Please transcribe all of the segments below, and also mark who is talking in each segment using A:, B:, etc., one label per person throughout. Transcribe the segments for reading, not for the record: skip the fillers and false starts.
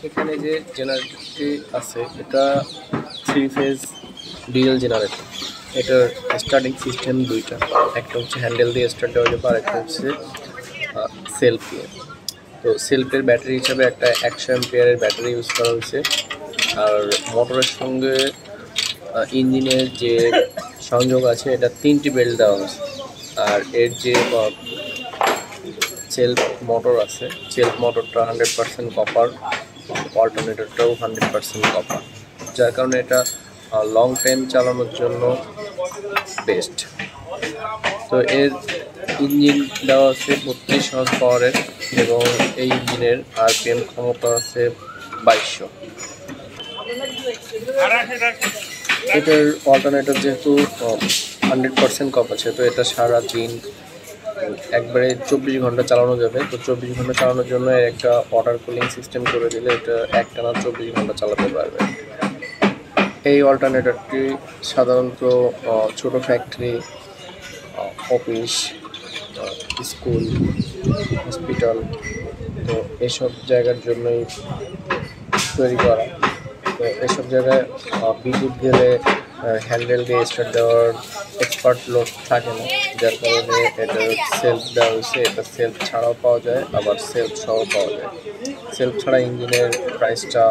A: এখানে যে জেনারেটরটি আছে এটা 3 ফেজ ডিএল জেনারেটর। এটার স্টার্টিং সিস্টেম দুইটা, একটা হচ্ছে হ্যান্ডেল দিয়ে স্টার্ট দেওয়া যাবে আর একটা হচ্ছে সেলফ দিয়ে। তো সেলফের ব্যাটারি হিসাবে একটা 100 অ্যাম্পিয়ারের ব্যাটারি ইউজ করা হয়েছে। আর মোটরের সঙ্গে ইঞ্জিনের যে সংযোগ আছে এটা 3টি বেল্ট দেওয়া হয়েছে। আর এর যে সেলফ মোটর আছে, সেলফ মোটরটা 100% কপার, অল্টারনেটরটাও 100% কপার, যার কারণে এটা লং টাইম চালানোর জন্য বেস্ট। তো এর ইঞ্জিন দেওয়া আছে 32 হর্স পাওয়ারের এবং এই ইঞ্জিনের আরপিএম ক্ষমতা আছে 2200। এটার অল্টারনেটর যেহেতু 100% কপার আছে, তো এটা সারাদিন একবারে 24 ঘন্টা চালানো যাবে। তো 24 ঘন্টা চালানোর জন্য একটা ওয়াটার কুলিং সিস্টেম করে দিলে এটা একটানা 24 ঘন্টা চালাতে পারবে। এই অল্টারনেটরটি সাধারণত ছোট ফ্যাক্টরি, অফিস, স্কুল, হসপিটাল, তো এসব জায়গার জন্যই তৈরি করা। তো এসব জায়গায় বিদ্যুৎ গেলে হ্যান্ডেল দিয়ে স্টার্ট দেওয়ার এক্সপার্ট লোক থাকে না, যার কারণে এটা সেলফ দেওয়া হয়েছে। এটা সেলফ ছাড়াও পাওয়া যায়, আবার সেলফ সহ পাওয়া যায়। সেলফ ছাড়া ইঞ্জিনের প্রাইসটা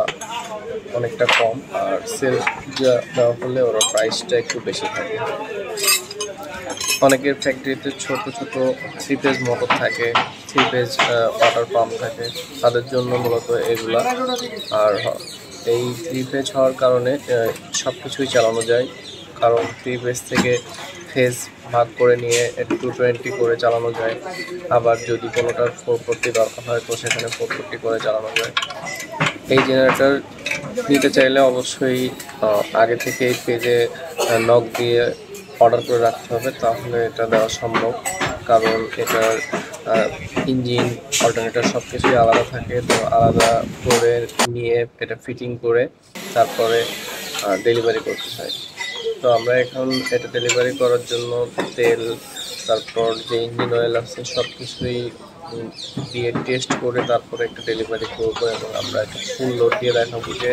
A: অনেকটা কম, আর সেলফ দেওয়া হলে ওরা প্রাইসটা একটু বেশি থাকে। অনেকের ফ্যাক্টরিতে ছোট ছোট 3 ফেজ মোটর থাকে, 3 ফেজ ওয়াটার পাম্প থাকে, তাদের জন্য মূলত এগুলা। আর এই 3 ফেজ হওয়ার কারণে সব কিছুই চালানো যায়, কারণ 3 ফেজ থেকে ফেজ ভাগ করে নিয়ে 220 করে চালানো যায়। আবার যদি কোনোটার 440 দরকার হয় তো সেখানে 440 করে চালানো যায়। এই জেনারেটর নিতে চাইলে অবশ্যই আগে থেকে এই পেজে নক দিয়ে অর্ডার করে রাখতে হবে, তাহলে এটা দেওয়া সম্ভব। কারণ এটার ইঞ্জিন, অল্টারনেটর সব কিছুই আলাদা থাকে, তো আলাদা করে নিয়ে এটা ফিটিং করে তারপরে ডেলিভারি করতে হয়। তো আমরা এখন এটা ডেলিভারি করার জন্য তেল, তারপর যে ইঞ্জিন অয়েল আছে সব কিছুই দিয়ে টেস্ট করে তারপরে একটা ডেলিভারি করবো, এবং আমরা একটা ফুল লোড দিয়ে দেখাবো যে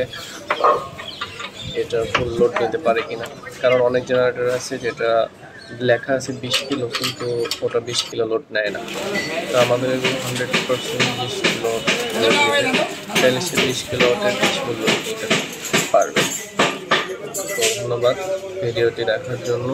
A: এটা ফুল লোড নিতে পারে কিনা। কারণ অনেক জেনারেটর আছে যেটা লেখা আছে 20 কিলো, কিন্তু ওটা 20 কিলো লোড নেয় না। তো আমাদের 100% 20 কিলো লোড নিতে তাহলে সে 20 কিলো ওটার 20 কিলো লোড নিতে পারবে। তো ধন্যবাদ ভিডিওটি দেখার জন্য।